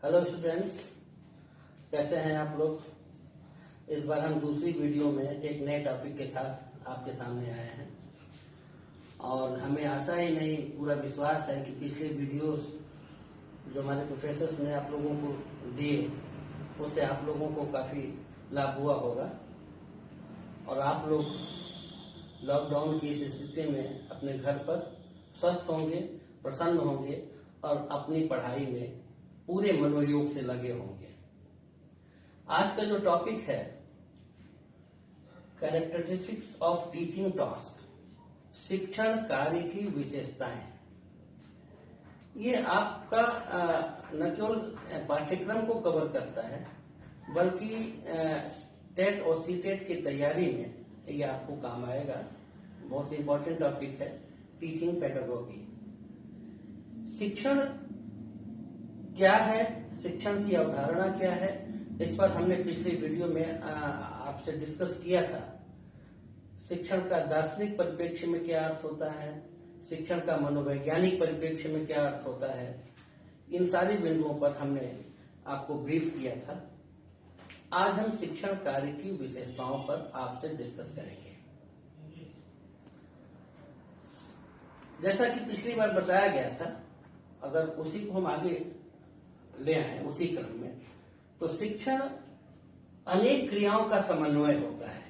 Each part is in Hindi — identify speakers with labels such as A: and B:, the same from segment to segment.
A: हेलो स्टूडेंट्स, कैसे हैं आप लोग। इस बार हम दूसरी वीडियो में एक नए टॉपिक के साथ आपके सामने आए हैं और हमें आशा ही नहीं पूरा विश्वास है कि पिछले वीडियोस जो हमारे प्रोफेसर्स ने आप लोगों को दिए उससे आप लोगों को काफ़ी लाभ हुआ होगा और आप लोग लॉकडाउन की इस स्थिति में अपने घर पर स्वस्थ होंगे, प्रसन्न होंगे और अपनी पढ़ाई में पूरे मनोयोग से लगे होंगे। आज का जो टॉपिक है कैरेक्टरिस्टिक्स ऑफ टीचिंग टास्क, शिक्षण कार्य की विशेषताएं। ये आपका न केवल पाठ्यक्रम को कवर करता है बल्कि टेट और सीटेट की तैयारी में ये आपको काम आएगा। बहुत इंपॉर्टेंट टॉपिक है टीचिंग पेडागोगी। शिक्षण क्या है, शिक्षण की अवधारणा क्या है, इस पर हमने पिछली वीडियो में आपसे डिस्कस किया था। शिक्षण का दार्शनिक परिप्रेक्ष्य में क्या अर्थ होता है, शिक्षण का मनोवैज्ञानिक परिप्रेक्ष्य में क्या अर्थ होता है, इन सारी बिंदुओं पर हमने आपको ब्रीफ किया था। आज हम शिक्षण कार्य की विशेषताओं पर आपसे डिस्कस करेंगे। जैसा कि पिछली बार बताया गया था, अगर उसी को हम आगे ले आए उसी क्रम में, तो शिक्षण अनेक क्रियाओं का समन्वय होता है।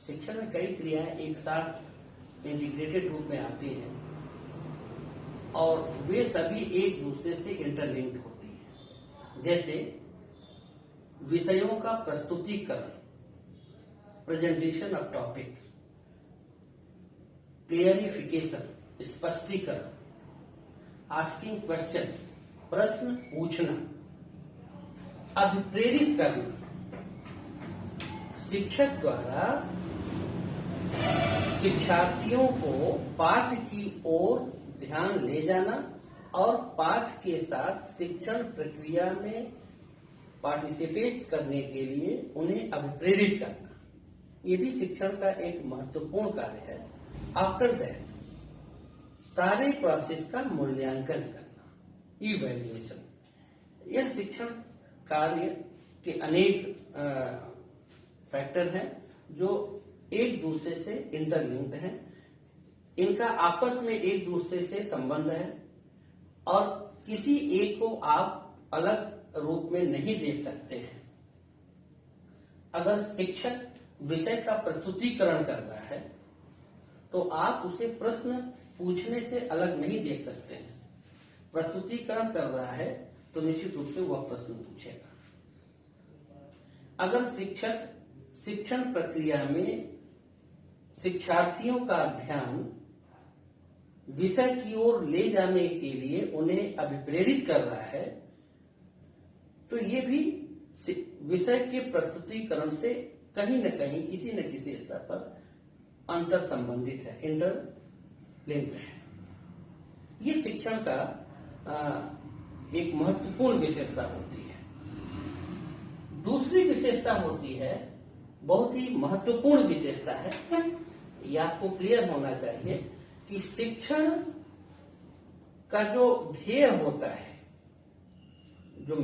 A: शिक्षण में कई क्रियाएं एक साथ इंटीग्रेटेड रूप में आती हैं और वे सभी एक दूसरे से इंटरलिंक्ड होती हैं। जैसे विषयों का प्रस्तुतिकरण, प्रेजेंटेशन ऑफ टॉपिक, क्लियरिफिकेशन, स्पष्टीकरण, आस्किंग क्वेश्चन, प्रश्न पूछना, अभिप्रेरित करना। शिक्षक द्वारा शिक्षार्थियों को पाठ की ओर ध्यान ले जाना और पाठ के साथ शिक्षण प्रक्रिया में पार्टिसिपेट करने के लिए उन्हें अभिप्रेरित करना, ये भी शिक्षण का एक महत्वपूर्ण कार्य है। आफ्टर दैट सारे प्रोसेस का मूल्यांकन करना, इवैल्यूएशन। यह शिक्षण कार्य के अनेक फैक्टर हैं जो एक दूसरे से इंटरलिंक्ड हैं। इनका आपस में एक दूसरे से संबंध है और किसी एक को आप अलग रूप में नहीं देख सकते हैं। अगर शिक्षक विषय का प्रस्तुतिकरण कर रहा है तो आप उसे प्रश्न पूछने से अलग नहीं देख सकते हैं। प्रस्तुतिकरण कर रहा है तो निश्चित रूप से वह प्रश्न पूछेगा। अगर शिक्षक शिक्षण प्रक्रिया में शिक्षार्थियों का ध्यान विषय की ओर ले जाने के लिए उन्हें अभिप्रेरित कर रहा है तो ये भी विषय के प्रस्तुतिकरण से कहीं न कहीं किसी न किसी स्तर पर अंतर संबंधित है, इंटरलिंक्ड है। ये शिक्षण का एक महत्वपूर्ण विशेषता होती है। दूसरी विशेषता होती है, बहुत ही महत्वपूर्ण विशेषता है, ये आपको क्लियर होना चाहिए कि शिक्षण का जो ध्येय होता है, जो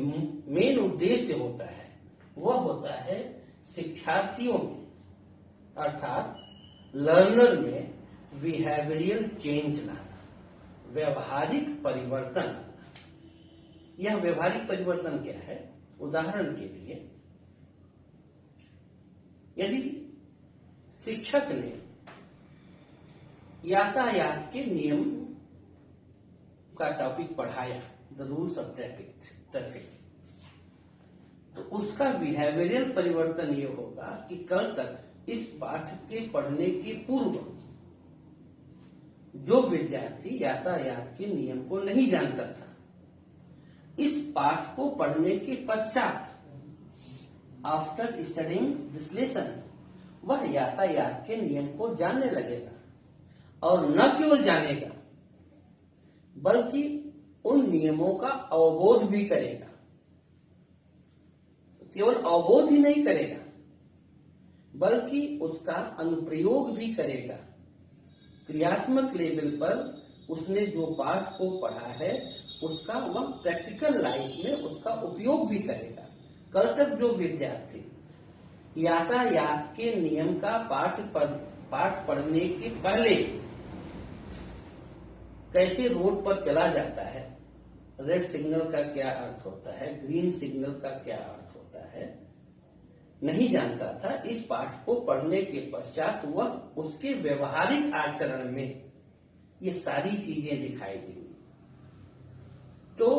A: मेन उद्देश्य होता है, वह होता है शिक्षार्थियों में अर्थात लर्नर में बिहेवियरल चेंज लाना, व्यवहारिक परिवर्तन। यह व्यवहारिक परिवर्तन क्या है? उदाहरण के लिए, यदि शिक्षक ने यातायात के नियम का टॉपिक पढ़ाया, द रूल्स ऑफ ट्रैफिक, तो उसका बिहेवियरल परिवर्तन यह होगा कि कल तक इस पाठ के पढ़ने के पूर्व जो विद्यार्थी यातायात के नियम को नहीं जानता था, इस पाठ को पढ़ने के पश्चात आफ्टर स्टडीइंग दिस लेसन वह यातायात के नियम को जानने लगेगा और न केवल जानेगा बल्कि उन नियमों का अवबोध भी करेगा। केवल अवबोध ही नहीं करेगा बल्कि उसका अनुप्रयोग भी करेगा। क्रियात्मक लेवल पर उसने जो पाठ को पढ़ा है उसका वह प्रैक्टिकल लाइफ में उसका उपयोग भी करेगा। कल तक जो विद्यार्थी यातायात के नियम का पाठ पढ़ने के पहले कैसे रोड पर चला जाता है, रेड सिग्नल का क्या अर्थ होता है, ग्रीन सिग्नल का क्या अर्थ होता है, नहीं जानता था, इस पाठ को पढ़ने के पश्चात वह उसके व्यवहारिक आचरण में ये सारी चीजें दिखाई दी। तो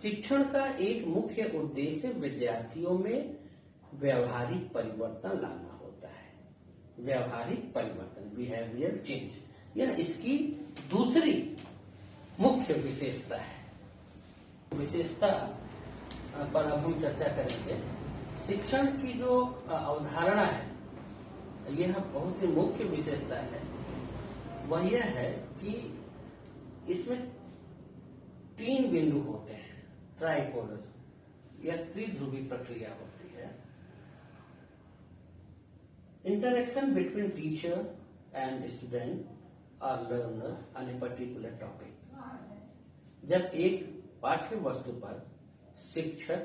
A: शिक्षण का एक मुख्य उद्देश्य विद्यार्थियों में व्यवहारिक परिवर्तन लाना होता है। व्यवहारिक परिवर्तन, बिहेवियर चेंज, यह इसकी दूसरी मुख्य विशेषता है। विशेषता पर अब हम चर्चा करेंगे। शिक्षण की जो अवधारणा है, यह बहुत ही मुख्य विशेषता है। वह यह है कि इसमें 3 बिंदु होते हैं, ट्राइपोडल, यह त्रिध्रुवी प्रक्रिया होती है। Interaction between teacher and student और learner on a particular topic. जब एक पाठ्य वस्तु पर शिक्षक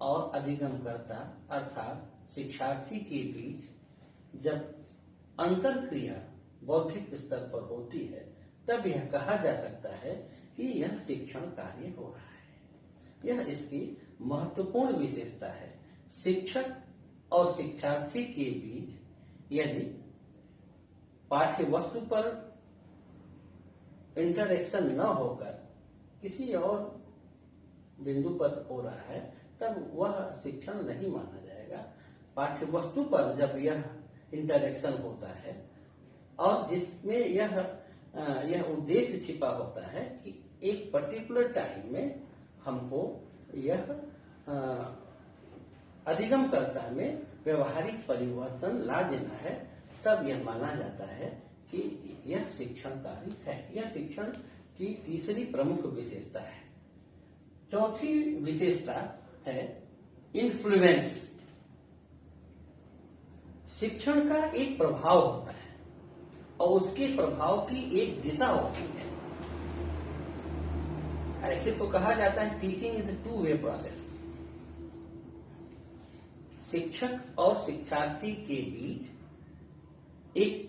A: और अधिगमकर्ता अर्थात शिक्षार्थी के बीच जब अंतरक्रिया बौद्धिक स्तर पर होती है, तब यह कहा जा सकता है कि यह शिक्षण कार्य हो रहा है। यह इसकी महत्वपूर्ण विशेषता है। शिक्षक और शिक्षार्थी के बीच यदि पाठ्य वस्तु पर इंटरेक्शन न होकर किसी और बिंदु पर हो रहा है, तब वह शिक्षण नहीं माना जाएगा। पाठ्य वस्तु पर जब यह इंटरेक्शन होता है और जिसमें यह उद्देश्य छिपा होता है कि एक पर्टिकुलर टाइम में हमको यह अधिगमकर्ता में व्यवहारिक परिवर्तन ला देना है, तब यह माना जाता है कि यह शिक्षण कार्य है। यह शिक्षण की तीसरी प्रमुख विशेषता है। चौथी विशेषता है इन्फ्लुएंस। शिक्षण का एक प्रभाव होता है और उसके प्रभाव की एक दिशा होती है। ऐसे तो कहा जाता है teaching is a two way process. शिक्षक और शिक्षार्थी के बीच एक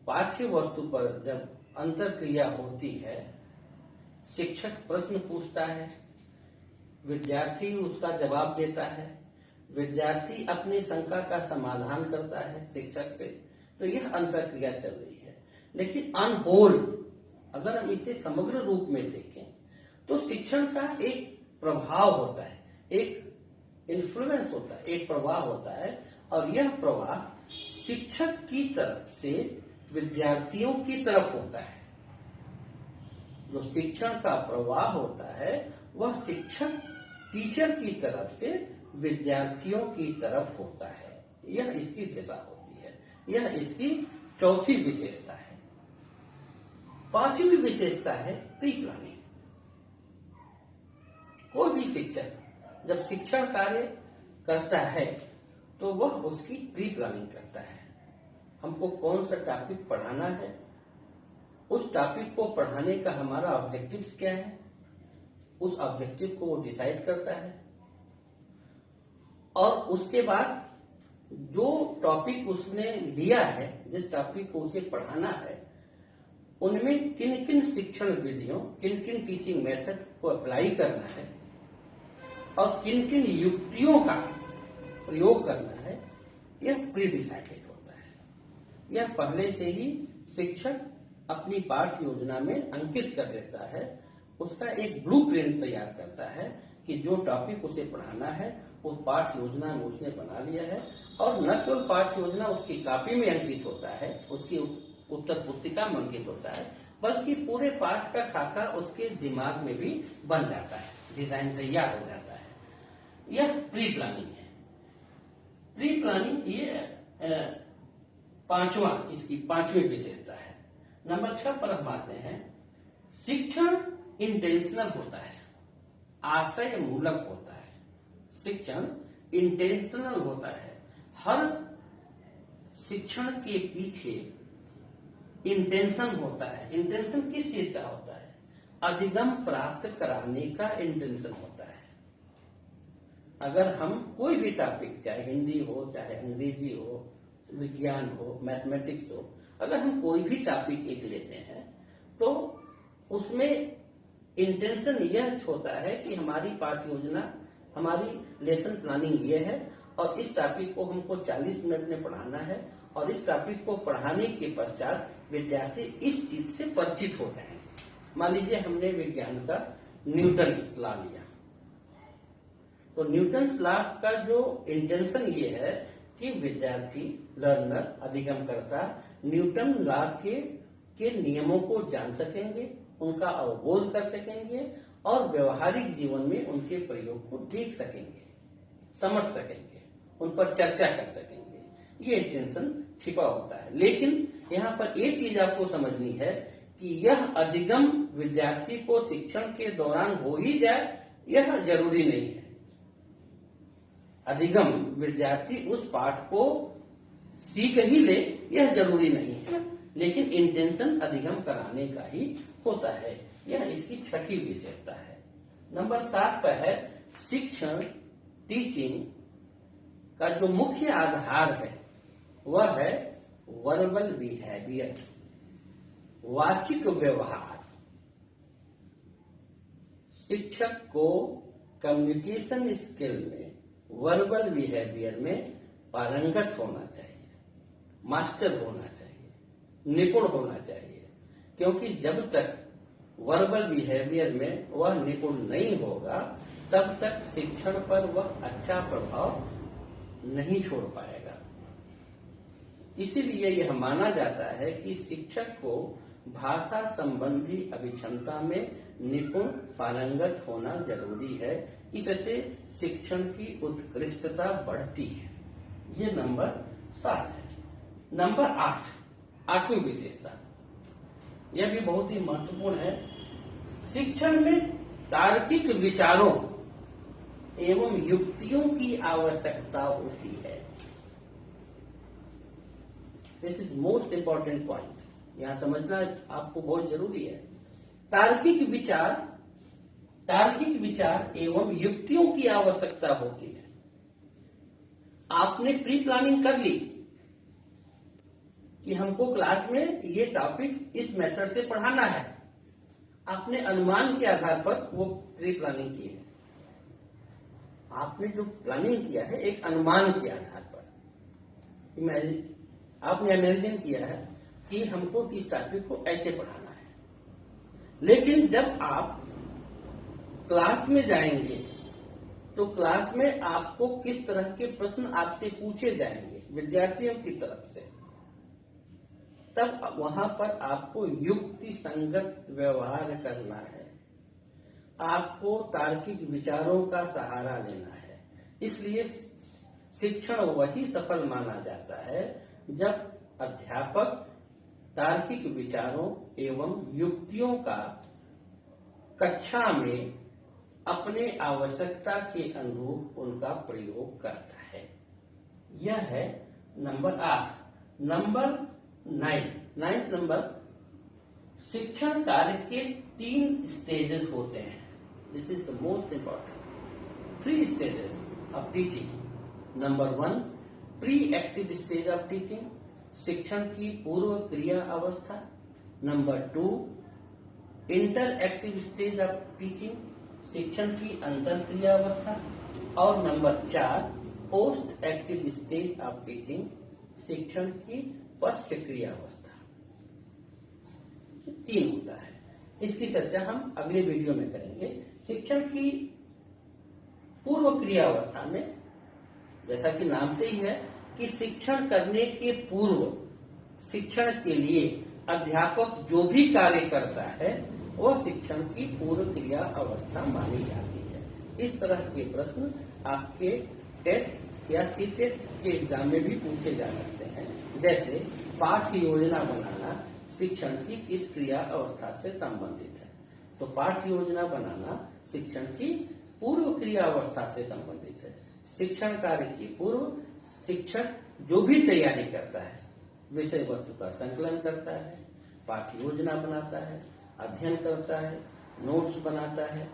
A: पाठ्य वस्तु पर जब अंतरक्रिया होती है, शिक्षक प्रश्न पूछता है, विद्यार्थी उसका जवाब देता है, विद्यार्थी अपनी शंका का समाधान करता है शिक्षक से, तो यह अंतरक्रिया चल रही है। लेकिन ऑन होल अगर हम इसे समग्र रूप में देखें तो शिक्षण का एक प्रभाव होता है, एक इन्फ्लुएंस होता है, एक प्रवाह होता है, और यह प्रवाह शिक्षक की तरफ से विद्यार्थियों की तरफ होता है। जो शिक्षण का प्रवाह होता है वह शिक्षक टीचर की तरफ से विद्यार्थियों की तरफ होता है। यह इसकी दिशा होती है। यह इसकी चौथी विशेषता है। पांचवी विशेषता है प्री प्लानिंग। कोई भी शिक्षक जब शिक्षण कार्य करता है तो वह उसकी प्री प्लानिंग करता है। हमको कौन सा टॉपिक पढ़ाना है, उस टॉपिक को पढ़ाने का हमारा ऑब्जेक्टिव्स क्या है, उस ऑब्जेक्टिव को वो डिसाइड करता है, और उसके बाद जो टॉपिक उसने लिया है, जिस टॉपिक को उसे पढ़ाना है, उनमें किन किन शिक्षण विधियों, किन किन टीचिंग मेथड को अप्लाई करना है और किन किन युक्तियों का प्रयोग करना है, यह प्री डिसाइडेड होता है। यह पहले से ही शिक्षक अपनी पाठ्य योजना में अंकित कर देता है। उसका एक ब्लूप्रिंट तैयार करता है कि जो टॉपिक उसे पढ़ाना है वो पाठ्य योजना में उसने बना लिया है, और न केवल पाठ्य योजना उसकी कॉपी में अंकित होता है, उसकी उत्तर पुस्तिका में अंकित होता है, बल्कि पूरे पाठ का खाका उसके दिमाग में भी बन जाता है, डिजाइन तैयार हो जाता है। यह प्री प्लानिंग है। प्री प्लानिंग ये पांचवा, इसकी पांचवी विशेषता है। नंबर 6 पर हम आते हैं। शिक्षण इंटेंशनल होता है, आशय मूलक होता है। शिक्षण इंटेंशनल होता है। हर शिक्षण के पीछे इंटेंशन होता है। इंटेंशन किस चीज का होता है? अधिगम प्राप्त कराने का इंटेंशन होता है। अगर हम कोई भी टॉपिक, चाहे हिंदी हो, चाहे अंग्रेजी हो, विज्ञान हो, मैथमेटिक्स हो, अगर हम कोई भी टॉपिक एक लेते हैं तो उसमें इंटेंशन यह होता है कि हमारी पाठ्य योजना, हमारी लेसन प्लानिंग ये है और इस टॉपिक को हमको 40 मिनट में पढ़ाना है और इस टॉपिक को पढ़ाने के पश्चात विद्यार्थी इस चीज से परिचित हो जाएंगे। मान लीजिए हमने विज्ञान का न्यूटन लॉ लिया, तो न्यूटन लॉ का जो इंटेंशन ये है कि विद्यार्थी, लर्नर, अधिगम करता न्यूटन लॉ के नियमों को जान सकेंगे, उनका अवबोध कर सकेंगे और व्यवहारिक जीवन में उनके प्रयोग को देख सकेंगे, समझ सकेंगे, उन पर चर्चा कर सकेंगे। ये इंटेंशन छिपा होता है। लेकिन यहाँ पर एक चीज आपको समझनी है कि यह अधिगम विद्यार्थी को शिक्षण के दौरान हो ही जाए, यह जरूरी नहीं है। अधिगम विद्यार्थी उस पाठ को सीख ही ले, यह जरूरी नहीं है, लेकिन इंटेंशन अधिगम कराने का ही होता है। यह इसकी छठी विशेषता है। नंबर 7 पर है शिक्षण, टीचिंग का जो मुख्य आधार है वह है वर्बल बिहेवियर, वाचिक व्यवहार। शिक्षक को कम्युनिकेशन स्किल में, वर्बल बिहेवियर में पारंगत होना चाहिए, मास्टर होना चाहिए, निपुण होना चाहिए, क्योंकि जब तक वर्बल बिहेवियर में वह निपुण नहीं होगा तब तक शिक्षण पर वह अच्छा प्रभाव नहीं छोड़ पाएगा। इसीलिए यह माना जाता है कि शिक्षक को भाषा संबंधी अभिक्षमता में निपुण, पारंगत होना जरूरी है। इससे शिक्षण की उत्कृष्टता बढ़ती है। ये नंबर 7 है। नंबर 8, 8वीं विशेषता, यह भी बहुत ही महत्वपूर्ण है। शिक्षण में तार्किक विचारों एवं युक्तियों की आवश्यकता होती है। This is most important point, यहां समझना आपको बहुत जरूरी है। तार्किक विचार एवं युक्तियों की आवश्यकता होती है। आपने प्री प्लानिंग कर ली कि हमको क्लास में ये टॉपिक इस मेथड से पढ़ाना है, आपने अनुमान के आधार पर वो प्री प्लानिंग की है। आपने जो प्लानिंग किया है एक अनुमान के आधार पर, आपने इमेजिन किया है कि हमको इस टॉपिक को ऐसे पढ़ाना है। लेकिन जब आप क्लास में जाएंगे तो क्लास में आपको किस तरह के प्रश्न आपसे पूछे जाएंगे विद्यार्थियों की तरफ से, तब वहां पर आपको युक्ति संगत व्यवहार करना है, आपको तार्किक विचारों का सहारा लेना है। इसलिए शिक्षण वही सफल माना जाता है जब अध्यापक तार्किक विचारों एवं युक्तियों का कक्षा में अपने आवश्यकता के अनुरूप उनका प्रयोग करता है। यह है नंबर 8। नंबर 9 नंबर, शिक्षण कार्य के 3 स्टेजेस होते हैं। This is the most important. 3 stages of teaching. Number 1, pre active stage of teaching, शिक्षण की पूर्व क्रिया अवस्था। Number 2, inter active stage of teaching, शिक्षण की अंतर क्रिया अवस्था। और number 4, post active stage of teaching, शिक्षण की पश्च क्रिया अवस्था। 3 होता है। इसकी चर्चा हम अगले वीडियो में करेंगे। शिक्षण की पूर्व क्रिया अवस्था में, जैसा कि नाम से ही है कि शिक्षण करने के पूर्व शिक्षण के लिए अध्यापक जो भी कार्य करता है वह शिक्षण की पूर्व क्रिया अवस्था मानी जाती है। इस तरह के प्रश्न आपके टेट या सीटेट के एग्जाम में भी पूछे जा सकते हैं। जैसे पाठ्य योजना बनाना शिक्षण की किस क्रिया अवस्था से संबंधित है, तो पाठ्य योजना बनाना शिक्षण की पूर्व क्रिया अवस्था से संबंधित है। शिक्षण कार्य की पूर्व शिक्षक जो भी तैयारी करता है, विषय वस्तु का संकलन करता है, पाठ्य योजना बनाता है, अध्ययन करता है, नोट्स बनाता है,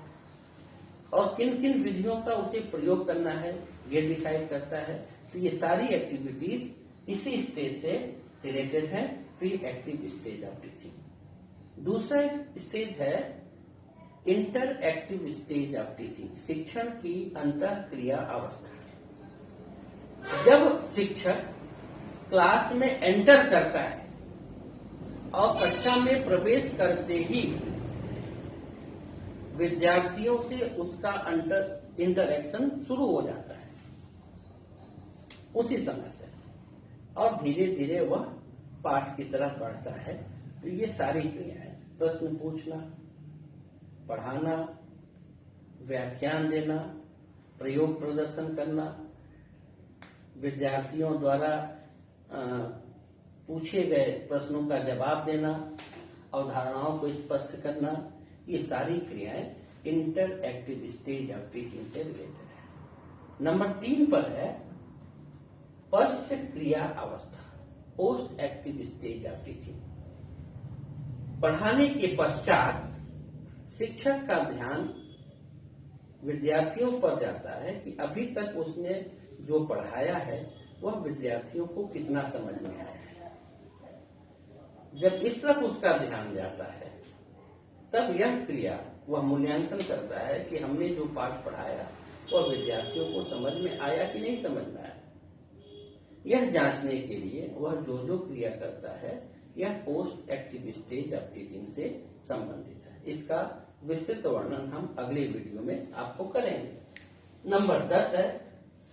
A: और किन किन विधियों का उसे प्रयोग करना है ये डिसाइड करता है। तो ये सारी एक्टिविटीज इसी स्टेज से रिलेटेड है, pre active stage of teaching. दूसरा स्टेज है inter active stage of teaching, शिक्षण की अंतःक्रिया अवस्था। जब शिक्षक क्लास में एंटर करता है और कक्षा में प्रवेश करते ही विद्यार्थियों से उसका इंटरेक्शन शुरू हो जाता है उसी समय से, और धीरे धीरे वह पाठ की तरफ बढ़ता है। तो ये सारी क्रियाएं, प्रश्न पूछना, पढ़ाना, व्याख्यान देना, प्रयोग प्रदर्शन करना, विद्यार्थियों द्वारा पूछे गए प्रश्नों का जवाब देना, अवधारणाओं को स्पष्ट करना, ये सारी क्रियाएं inter active stage of teaching से रिलेटेड है। नंबर 3 पर है पश्च क्रिया अवस्था, post active stage of teaching. पढ़ाने के पश्चात शिक्षक का ध्यान विद्यार्थियों पर जाता है कि अभी तक उसने जो पढ़ाया है वह विद्यार्थियों को कितना समझ में आया है। जब इस तरफ उसका ध्यान जाता है तब यह क्रिया वह मूल्यांकन करता है कि हमने जो पाठ पढ़ाया वह विद्यार्थियों को समझ में आया कि नहीं समझ में आया। यह जांचने के लिए वह जो जो क्रिया करता है यह post active stage of teaching से संबंधित है। इसका विस्तृत वर्णन हम अगले वीडियो में आपको करेंगे। नंबर 10 है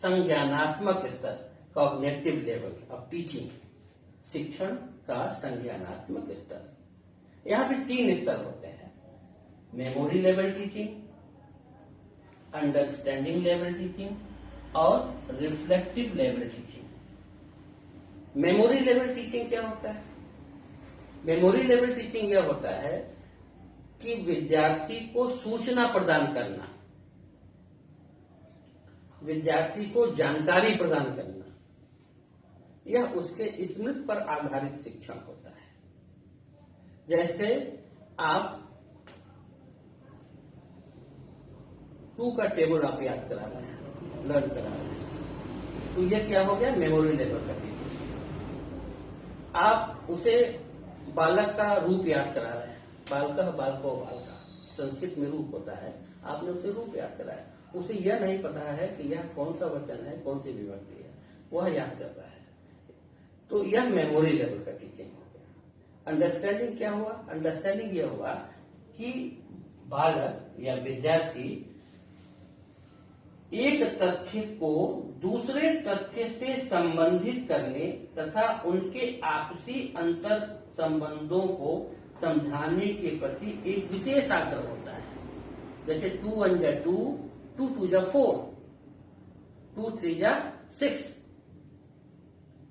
A: संज्ञानात्मक स्तर, कॉग्निटिव लेवल ऑफ टीचिंग, शिक्षण का संज्ञानात्मक स्तर। यहाँ पे 3 स्तर होते हैं, memory level teaching, understanding level teaching और reflective level teaching. Memory level teaching क्या होता है? मेमोरी लेवल टीचिंग यह होता है कि विद्यार्थी को सूचना प्रदान करना, विद्यार्थी को जानकारी प्रदान करना, यह उसके स्मृति पर आधारित शिक्षण होता है। जैसे आप 2 का टेबल आप याद करा रहे हैं, लर्न करा रहे हैं, तो यह क्या हो गया? मेमोरी लेवल का टीचिंग। आप उसे बालक का रूप याद करा रहे हैं, बालका बालको बालका, संस्कृत में रूप होता है, आपने उसे रूप याद कराया, उसे यह नहीं पता है कि यह कौन सा वचन है, कौन सी विभक्ति है, वह याद कर रहा है। तो यह मेमोरी लेवल का टीचिंग हो गया। अंडरस्टैंडिंग क्या हुआ? अंडरस्टैंडिंग यह हुआ कि बालक या विद्यार्थी एक तथ्य को दूसरे तथ्य से संबंधित करने तथा उनके आपसी अंतर संबंधों को समझाने के प्रति एक विशेष आग्रह होता है। जैसे 2 1 जा 2, 2 2 जा 4, 2 3 जा 6।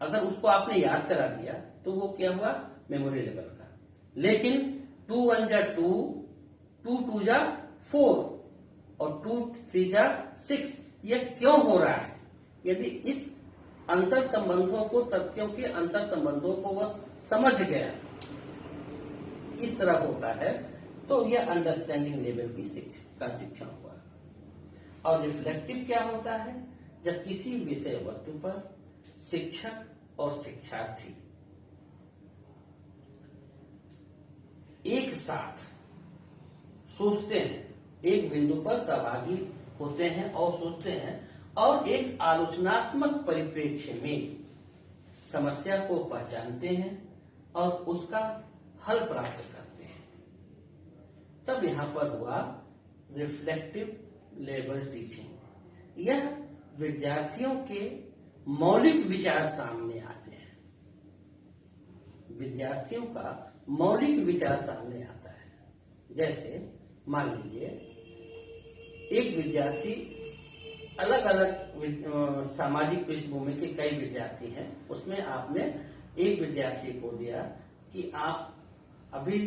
A: अगर उसको आपने याद करा दिया तो वो क्या हुआ? मेमोरी लेवल का। लेकिन 2 1 जा 2, 2 2 जा 4 और 2 3 जा 6, यह क्यों हो रहा है? यदि इस अंतर संबंधों को, तथ्यों के अंतर संबंधों को वह समझ गया, इस तरह होता है, तो यह अंडरस्टैंडिंग लेवल का शिक्षण हुआ। और रिफ्लेक्टिव क्या होता है? जब किसी विषय वस्तु पर शिक्षक और शिक्षार्थी एक साथ सोचते हैं, एक बिंदु पर सहभागी होते हैं और सोचते हैं, और एक आलोचनात्मक परिप्रेक्ष्य में समस्या को पहचानते हैं और उसका हल प्राप्त करते हैं, तब यहां पर हुआ रिफ्लेक्टिव लेवल टीचिंग। यह विद्यार्थियों के मौलिक विचार सामने आते हैं, विद्यार्थियों का मौलिक विचार सामने आता है। जैसे मान लीजिए एक विद्यार्थी, अलग अलग सामाजिक पृष्ठभूमि के कई विद्यार्थी हैं, उसमें आपने एक विद्यार्थी को दिया कि आप अभी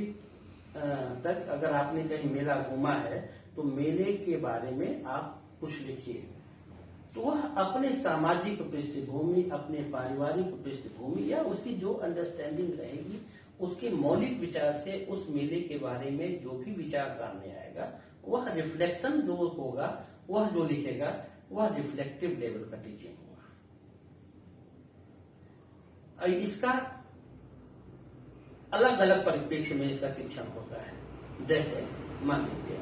A: तक अगर आपने कहीं मेला घूमा है तो मेले के बारे में आप कुछ लिखिए। तो वह अपने सामाजिक पृष्ठभूमि, अपने पारिवारिक पृष्ठभूमि या उसकी जो अंडरस्टैंडिंग रहेगी उसके मौलिक विचार से उस मेले के बारे में जो भी विचार सामने आएगा, वह रिफ्लेक्शन जो होगा, वह जो लिखेगा, वह रिफ्लेक्टिव लेवल का टीचिंग होगा। और इसका अलग अलग परिप्रेक्ष्य में इसका शिक्षण होता है। जैसे मान लीजिए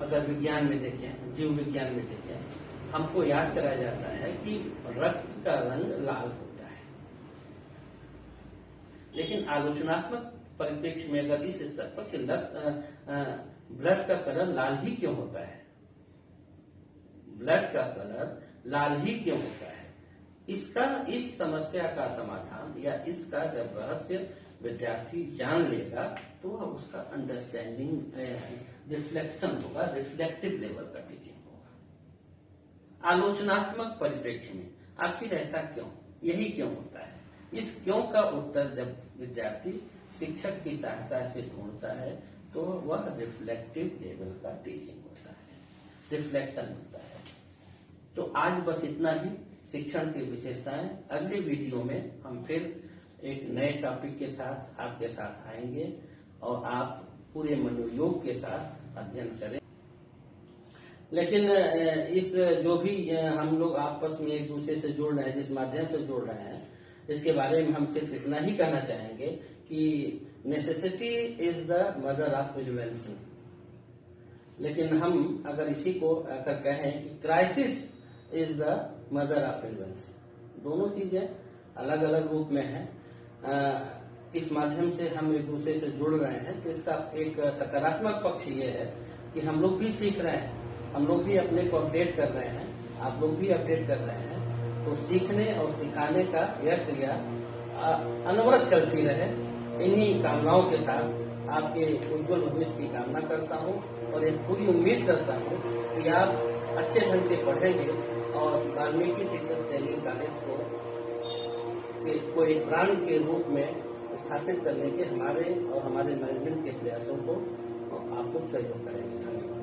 A: अगर विज्ञान में देखें, जीव विज्ञान में देखें, हमको याद कराया जाता है कि रक्त का रंग लाल होता है, लेकिन आलोचनात्मक परिप्रेक्ष्य में अगर इस स्तर पर कि ब्लड का कलर लाल ही क्यों होता है, ब्लड का कलर लाल ही क्यों होता है, इस समस्या का समाधान या इसका जब रहस्य विद्यार्थी जान लेगा तो वह उसका अंडरस्टैंडिंग रिफ्लेक्शन होगा, रिफ्लेक्टिव लेवल का टीचिंग होगा। आलोचनात्मक परिप्रेक्ष्य में आखिर ऐसा क्यों, यही क्यों होता है, इस क्यों का उत्तर जब विद्यार्थी शिक्षक की सहायता से ढूंढता है तो वह रिफ्लेक्टिव लेवल का टीचिंग होता है, रिफ्लेक्शन होता है। तो आज बस इतना ही शिक्षण की विशेषताएं। अगले वीडियो में हम फिर एक नए टॉपिक के साथ आपके साथ आएंगे और आप पूरे मनोयोग के साथ अध्ययन करें। लेकिन इस जो भी हम लोग आपस में एक दूसरे से जुड़ रहे हैं, जिस माध्यम से जुड़ रहे हैं, इसके बारे में हम सिर्फ इतना ही कहना चाहेंगे कि necessity is the mother of invention. लेकिन हम अगर इसी को अगर कहें कि crisis is the mother of invention, दोनों चीजें अलग अलग रूप में हैं। इस माध्यम से हम एक दूसरे से जुड़ रहे हैं तो इसका एक सकारात्मक पक्ष ये है कि हम लोग भी सीख रहे हैं, हम लोग भी अपने को अपडेट कर रहे हैं, आप लोग भी अपडेट कर रहे हैं। तो सीखने और सिखाने का यह क्रिया अनवरत चलती रहे। इन्हीं कामनाओं के साथ आपके उज्जवल भविष्य की कामना करता हूँ और एक पूरी उम्मीद करता हूँ कि आप अच्छे ढंग से पढ़ेंगे और वाल्मीकि टीचर्स ट्रेनिंग कॉलेज को एक ब्रांड के रूप में स्थापित करने के हमारे और हमारे मैनेजमेंट के प्रयासों को आप लोग सहयोग करेंगे। धन्यवाद।